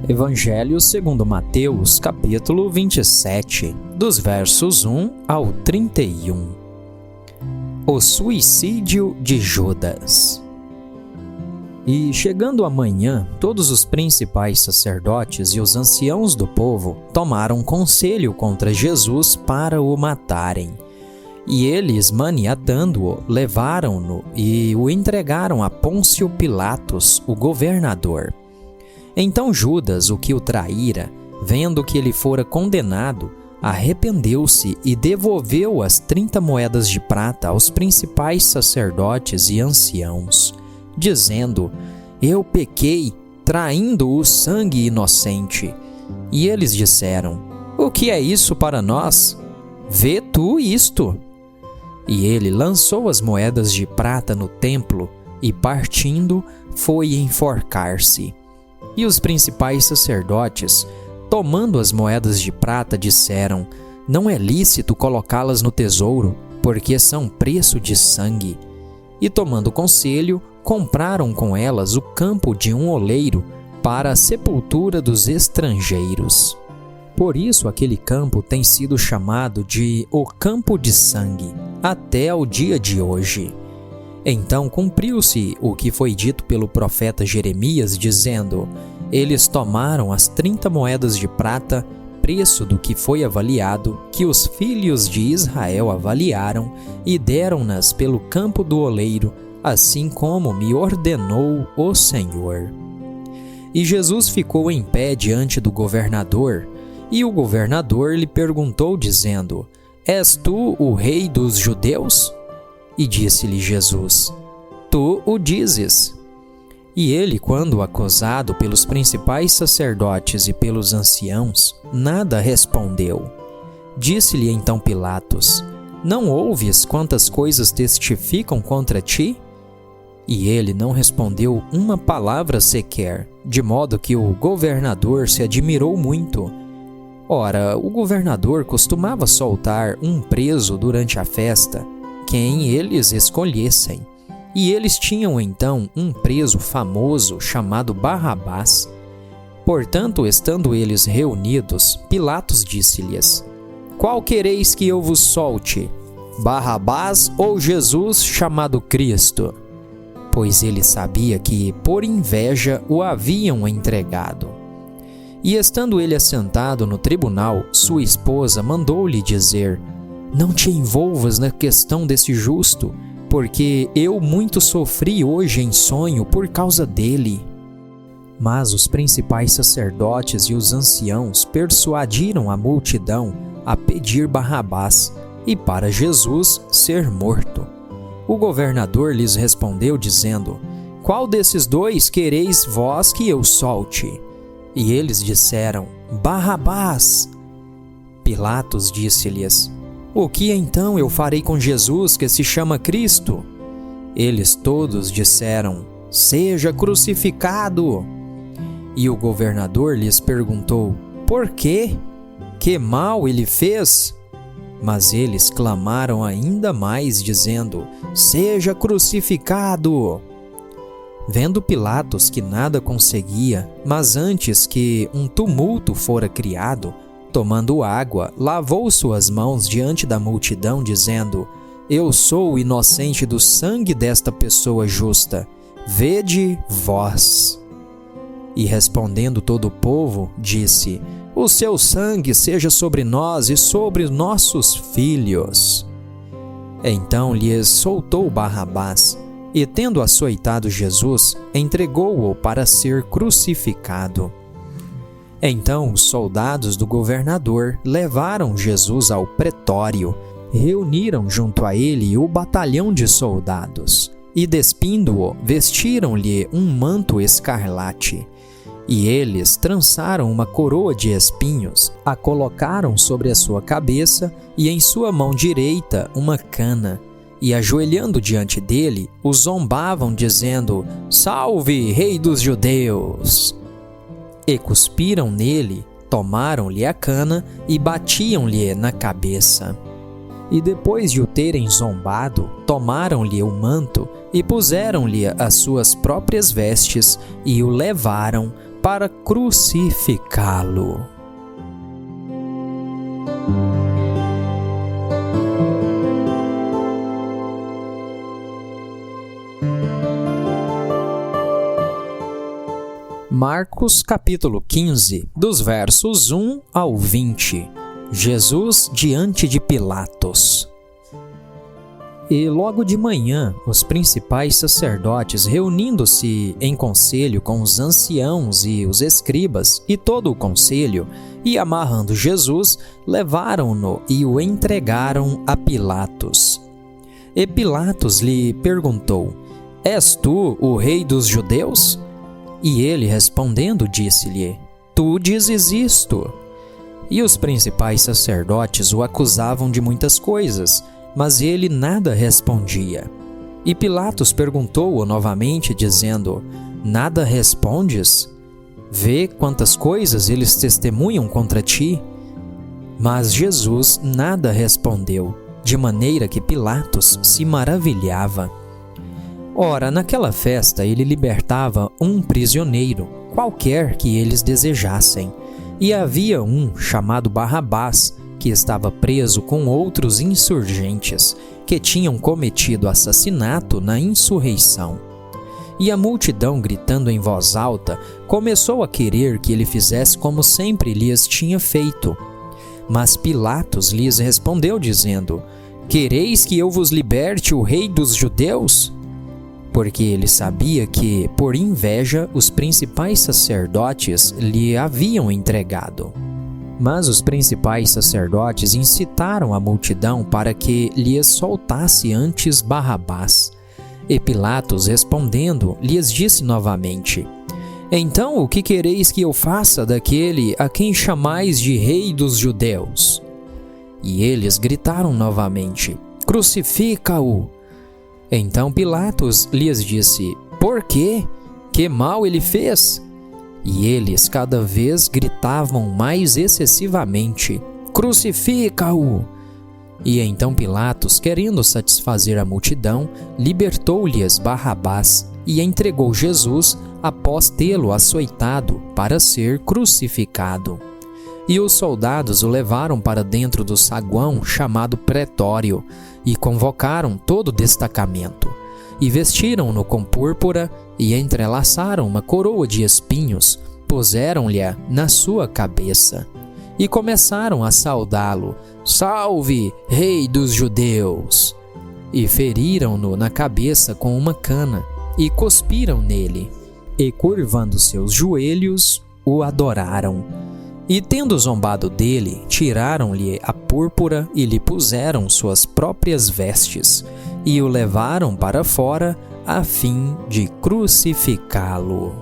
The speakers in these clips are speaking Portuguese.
Evangelho segundo Mateus, capítulo 27, dos versos 1 ao 31. O suicídio de Judas. E chegando a manhã, todos os principais sacerdotes e os anciãos do povo tomaram conselho contra Jesus para o matarem. E eles, maniatando-o, levaram-no e o entregaram a Pôncio Pilatos, o governador. Então Judas, o que o traíra, vendo que ele fora condenado, arrependeu-se e devolveu as 30 moedas de prata aos principais sacerdotes e anciãos, dizendo: Eu pequei, traindo o sangue inocente. E eles disseram: O que é isso para nós? Vê tu isto. E ele lançou as moedas de prata no templo e, partindo, foi enforcar-se. E os principais sacerdotes, tomando as moedas de prata, disseram: Não é lícito colocá-las no tesouro, porque são preço de sangue. E tomando conselho, compraram com elas o campo de um oleiro para a sepultura dos estrangeiros. Por isso aquele campo tem sido chamado de o Campo de Sangue, até o dia de hoje. Então cumpriu-se o que foi dito pelo profeta Jeremias, dizendo: Eles tomaram as 30 moedas de prata, preço do que foi avaliado, que os filhos de Israel avaliaram, e deram-nas pelo campo do oleiro, assim como me ordenou o Senhor. E Jesus ficou em pé diante do governador, e o governador lhe perguntou, dizendo: És tu o rei dos judeus? E disse-lhe Jesus: Tu o dizes. E ele, quando acusado pelos principais sacerdotes e pelos anciãos, nada respondeu. Disse-lhe então Pilatos: Não ouves quantas coisas testificam contra ti? E ele não respondeu uma palavra sequer, de modo que o governador se admirou muito. Ora, o governador costumava soltar um preso durante a festa, quem eles escolhessem. E eles tinham então um preso famoso chamado Barrabás. Portanto, estando eles reunidos, Pilatos disse-lhes: Qual quereis que eu vos solte? Barrabás ou Jesus chamado Cristo? Pois ele sabia que, por inveja, o haviam entregado. E estando ele assentado no tribunal, sua esposa mandou-lhe dizer: Não te envolvas na questão desse justo, porque eu muito sofri hoje em sonho por causa dele. Mas os principais sacerdotes e os anciãos persuadiram a multidão a pedir Barrabás e para Jesus ser morto. O governador lhes respondeu dizendo: Qual desses dois quereis vós que eu solte? E eles disseram: Barrabás. Pilatos disse-lhes: O que então eu farei com Jesus, que se chama Cristo? Eles todos disseram: Seja crucificado. E o governador lhes perguntou: Por quê? Que mal ele fez? Mas eles clamaram ainda mais, dizendo: Seja crucificado. Vendo Pilatos que nada conseguia, mas antes que um tumulto fora criado, tomando água, lavou suas mãos diante da multidão, dizendo: Eu sou inocente do sangue desta pessoa justa. Vede vós. E respondendo todo o povo, disse: O seu sangue seja sobre nós e sobre nossos filhos. Então lhes soltou Barrabás, e tendo açoitado Jesus, entregou-o para ser crucificado. Então os soldados do governador levaram Jesus ao pretório, reuniram junto a ele o batalhão de soldados, e despindo-o, vestiram-lhe um manto escarlate. E eles trançaram uma coroa de espinhos, a colocaram sobre a sua cabeça, e em sua mão direita uma cana. E ajoelhando diante dele, o zombavam, dizendo: Salve, rei dos judeus! E cuspiram nele, tomaram-lhe a cana e batiam-lhe na cabeça. E depois de o terem zombado, tomaram-lhe o manto e puseram-lhe as suas próprias vestes e o levaram para crucificá-lo. Marcos capítulo 15, dos versos 1 ao 20. Jesus diante de Pilatos. E logo de manhã, os principais sacerdotes, reunindo-se em conselho com os anciãos e os escribas e todo o conselho, e amarrando Jesus, levaram-no e o entregaram a Pilatos. E Pilatos lhe perguntou: És tu o rei dos judeus? E ele, respondendo, disse-lhe: Tu dizes isto. E os principais sacerdotes o acusavam de muitas coisas, mas ele nada respondia. E Pilatos perguntou-o novamente, dizendo: Nada respondes? Vê quantas coisas eles testemunham contra ti. Mas Jesus nada respondeu, de maneira que Pilatos se maravilhava. Ora, naquela festa ele libertava um prisioneiro, qualquer que eles desejassem. E havia um chamado Barrabás, que estava preso com outros insurgentes, que tinham cometido assassinato na insurreição. E a multidão, gritando em voz alta, começou a querer que ele fizesse como sempre lhes tinha feito. Mas Pilatos lhes respondeu, dizendo: Quereis que eu vos liberte o rei dos judeus? Porque ele sabia que, por inveja, os principais sacerdotes lhe haviam entregado. Mas os principais sacerdotes incitaram a multidão para que lhes soltasse antes Barrabás. E Pilatos, respondendo, lhes disse novamente: Então o que quereis que eu faça daquele a quem chamais de rei dos judeus? E eles gritaram novamente: Crucifica-o! Então Pilatos lhes disse: Por quê? Que mal ele fez? E eles cada vez gritavam mais excessivamente: Crucifica-o! E então Pilatos, querendo satisfazer a multidão, libertou-lhes Barrabás e entregou Jesus após tê-lo açoitado para ser crucificado. E os soldados o levaram para dentro do saguão chamado Pretório e convocaram todo o destacamento. E vestiram-no com púrpura e entrelaçaram uma coroa de espinhos, puseram-lhe na sua cabeça. E começaram a saudá-lo: Salve, rei dos judeus! E feriram-no na cabeça com uma cana e cuspiram nele. E curvando seus joelhos, o adoraram. E tendo zombado dele, tiraram-lhe a púrpura e lhe puseram suas próprias vestes, e o levaram para fora a fim de crucificá-lo.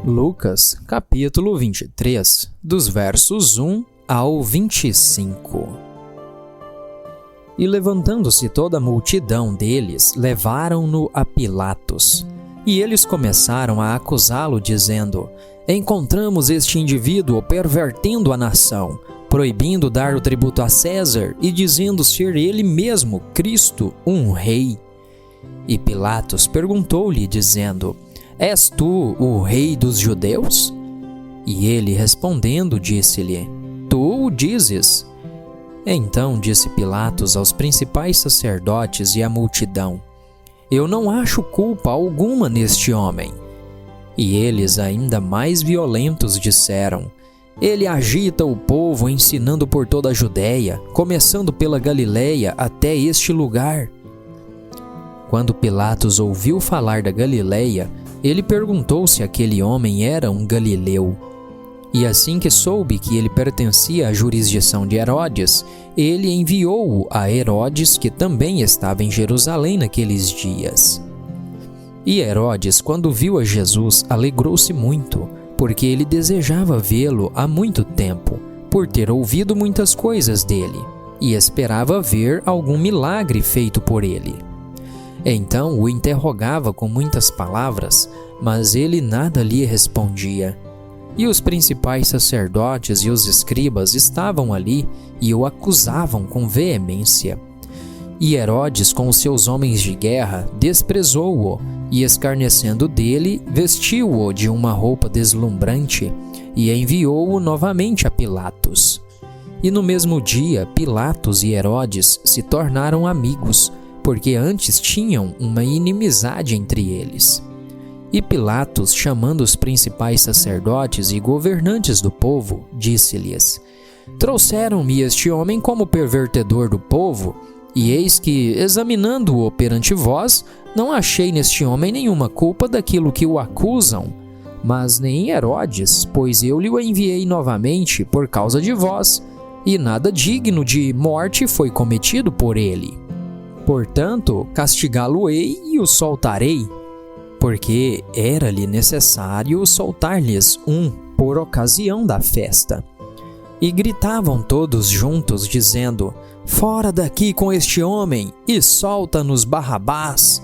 Lucas, capítulo 23, dos versos 1 ao 25. E levantando-se toda a multidão deles, levaram-no a Pilatos. E eles começaram a acusá-lo, dizendo: Encontramos este indivíduo pervertendo a nação, proibindo dar o tributo a César e dizendo ser ele mesmo, Cristo, um rei. E Pilatos perguntou-lhe, dizendo: És tu o rei dos judeus? E ele, respondendo, disse-lhe: Tu o dizes. Então disse Pilatos aos principais sacerdotes e à multidão: Eu não acho culpa alguma neste homem. E eles, ainda mais violentos, disseram: Ele agita o povo ensinando por toda a Judéia, começando pela Galileia até este lugar. Quando Pilatos ouviu falar da Galileia, ele perguntou se aquele homem era um galileu. E assim que soube que ele pertencia à jurisdição de Herodes, ele enviou-o a Herodes, que também estava em Jerusalém naqueles dias. E Herodes, quando viu a Jesus, alegrou-se muito, porque ele desejava vê-lo há muito tempo, por ter ouvido muitas coisas dele, e esperava ver algum milagre feito por ele. Então o interrogava com muitas palavras, mas ele nada lhe respondia. E os principais sacerdotes e os escribas estavam ali e o acusavam com veemência. E Herodes, com os seus homens de guerra, desprezou-o e, escarnecendo dele, vestiu-o de uma roupa deslumbrante e enviou-o novamente a Pilatos. E no mesmo dia, Pilatos e Herodes se tornaram amigos, porque antes tinham uma inimizade entre eles. E Pilatos, chamando os principais sacerdotes e governantes do povo, disse-lhes: Trouxeram-me este homem como pervertedor do povo, e eis que, examinando-o perante vós, não achei neste homem nenhuma culpa daquilo que o acusam, mas nem Herodes, pois eu lhe o enviei novamente por causa de vós, e nada digno de morte foi cometido por ele. Portanto, castigá-lo-ei e o soltarei, porque era-lhe necessário soltar-lhes um por ocasião da festa. E gritavam todos juntos, dizendo: Fora daqui com este homem, e solta-nos Barrabás,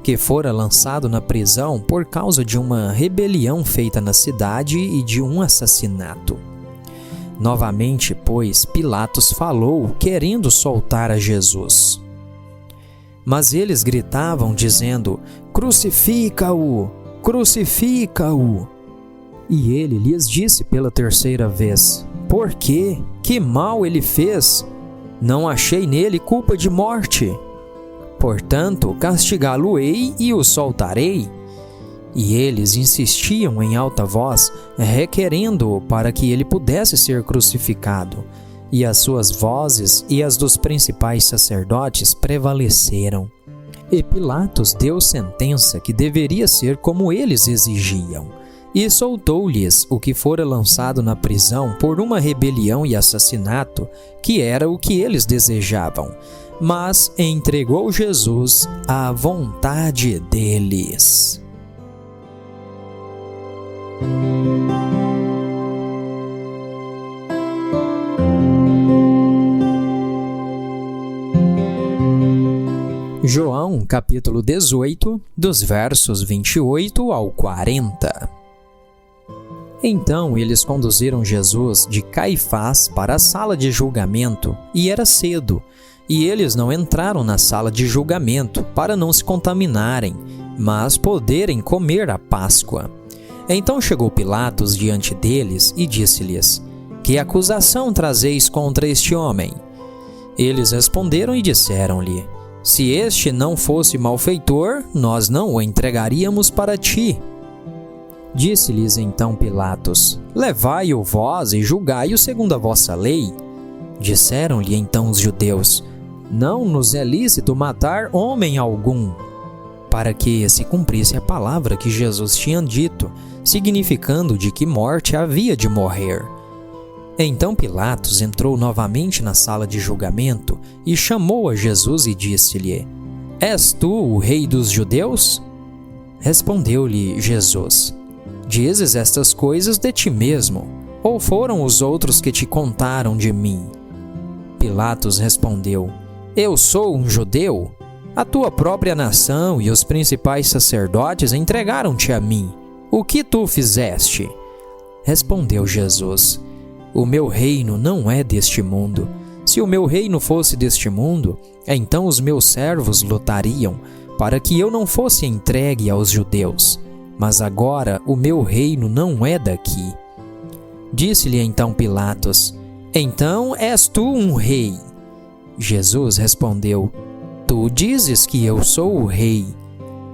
que fora lançado na prisão por causa de uma rebelião feita na cidade e de um assassinato. Novamente, pois, Pilatos falou, querendo soltar a Jesus. Mas eles gritavam, dizendo: Crucifica-o! Crucifica-o! E ele lhes disse pela terceira vez: Por quê? Que mal ele fez? Não achei nele culpa de morte. Portanto, castigá-lo-ei e o soltarei. E eles insistiam em alta voz, requerendo-o para que ele pudesse ser crucificado. E as suas vozes e as dos principais sacerdotes prevaleceram. E Pilatos deu sentença que deveria ser como eles exigiam, e soltou-lhes o que fora lançado na prisão por uma rebelião e assassinato, que era o que eles desejavam, mas entregou Jesus à vontade deles. João, capítulo 18, dos versos 28 ao 40. Então eles conduziram Jesus de Caifás para a sala de julgamento, e era cedo, e eles não entraram na sala de julgamento para não se contaminarem, mas poderem comer a Páscoa. Então chegou Pilatos diante deles e disse-lhes: Que acusação trazeis contra este homem? Eles responderam e disseram-lhe: Se este não fosse malfeitor, nós não o entregaríamos para ti. Disse-lhes então Pilatos: Levai-o vós e julgai-o segundo a vossa lei. Disseram-lhe então os judeus: Não nos é lícito matar homem algum, para que se cumprisse a palavra que Jesus tinha dito, significando de que morte havia de morrer. Então Pilatos entrou novamente na sala de julgamento e chamou a Jesus e disse-lhe: És tu o rei dos judeus? Respondeu-lhe Jesus: Dizes estas coisas de ti mesmo, ou foram os outros que te contaram de mim? Pilatos respondeu: Eu sou um judeu? A tua própria nação e os principais sacerdotes entregaram-te a mim. O que tu fizeste? Respondeu Jesus: O meu reino não é deste mundo. Se o meu reino fosse deste mundo, então os meus servos lutariam para que eu não fosse entregue aos judeus. Mas agora o meu reino não é daqui. Disse-lhe então Pilatos: Então és tu um rei? Jesus respondeu: Tu dizes que eu sou o rei.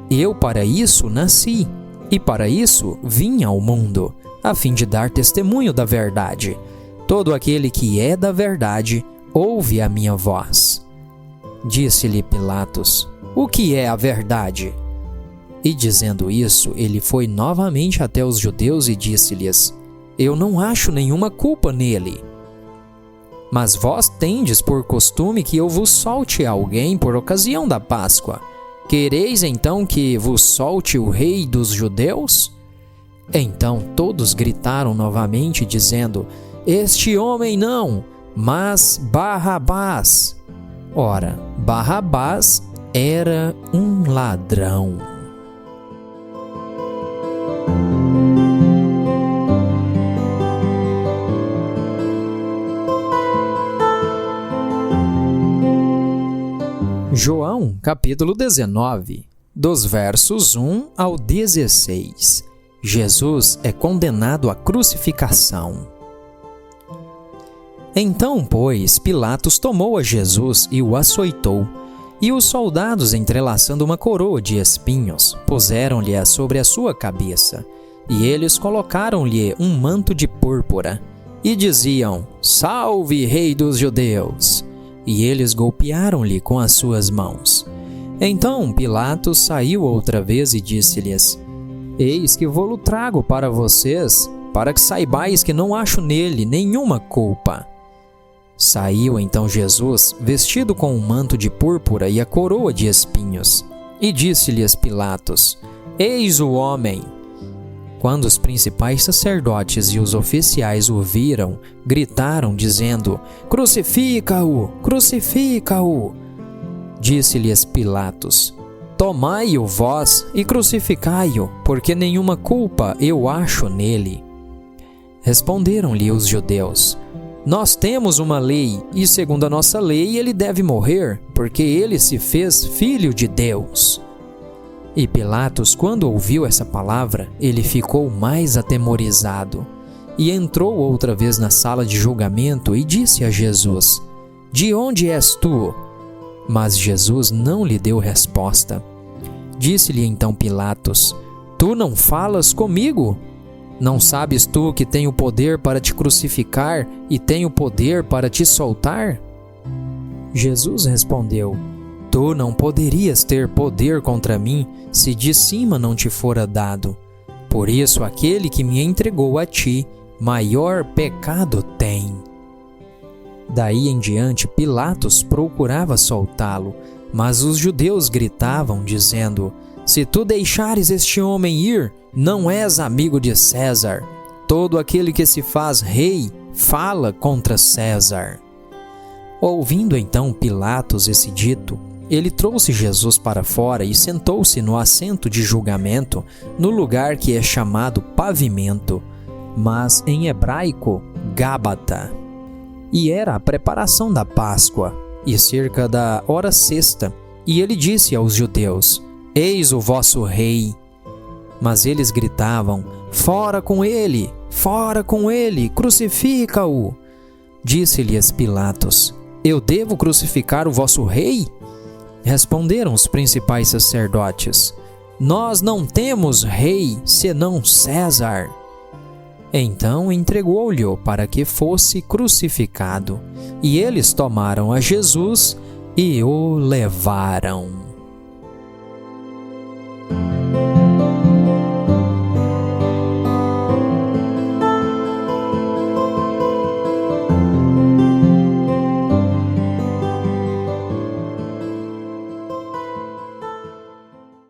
Eu para isso nasci, e para isso vim ao mundo, a fim de dar testemunho da verdade. Todo aquele que é da verdade, ouve a minha voz. Disse-lhe Pilatos: O que é a verdade? E dizendo isso, ele foi novamente até os judeus e disse-lhes: Eu não acho nenhuma culpa nele. Mas vós tendes por costume que eu vos solte alguém por ocasião da Páscoa. Quereis então que vos solte o rei dos judeus? Então todos gritaram novamente, dizendo: Este homem não, mas Barrabás. Ora, Barrabás era um ladrão. João, capítulo 19, dos versos 1 ao 16. Jesus é condenado à crucificação. Então, pois, Pilatos tomou a Jesus e o açoitou, e os soldados, entrelaçando uma coroa de espinhos, puseram-lhe-a sobre a sua cabeça, e eles colocaram-lhe um manto de púrpura, e diziam: Salve, Rei dos Judeus! E eles golpearam-lhe com as suas mãos. Então Pilatos saiu outra vez e disse-lhes: Eis que vou-lo trago para vocês, para que saibais que não acho nele nenhuma culpa. Saiu então Jesus, vestido com um manto de púrpura e a coroa de espinhos, e disse-lhes Pilatos: Eis o homem! Quando os principais sacerdotes e os oficiais o viram, gritaram, dizendo: Crucifica-o! Crucifica-o! Disse-lhes Pilatos: Tomai-o vós e crucificai-o, porque nenhuma culpa eu acho nele. Responderam-lhe os judeus: Nós temos uma lei, e segundo a nossa lei ele deve morrer, porque ele se fez filho de Deus. E Pilatos, quando ouviu essa palavra, ele ficou mais atemorizado, e entrou outra vez na sala de julgamento e disse a Jesus: De onde és tu? Mas Jesus não lhe deu resposta. Disse-lhe então Pilatos: Tu não falas comigo? Não sabes tu que tenho poder para te crucificar e tenho poder para te soltar? Jesus respondeu: Tu não poderias ter poder contra mim se de cima não te fora dado. Por isso aquele que me entregou a ti, maior pecado tem. Daí em diante Pilatos procurava soltá-lo, mas os judeus gritavam, dizendo: Se tu deixares este homem ir, não és amigo de César. Todo aquele que se faz rei fala contra César. Ouvindo então Pilatos esse dito, ele trouxe Jesus para fora e sentou-se no assento de julgamento, no lugar que é chamado Pavimento, mas em hebraico, Gábata. E era a preparação da Páscoa, e cerca da hora sexta, e ele disse aos judeus: Eis o vosso rei. Mas eles gritavam: Fora com ele! Fora com ele! Crucifica-o! Disse-lhes Pilatos: Eu devo crucificar o vosso rei? Responderam os principais sacerdotes: Nós não temos rei, senão César. Então entregou-lhe para que fosse crucificado, e eles tomaram a Jesus e o levaram.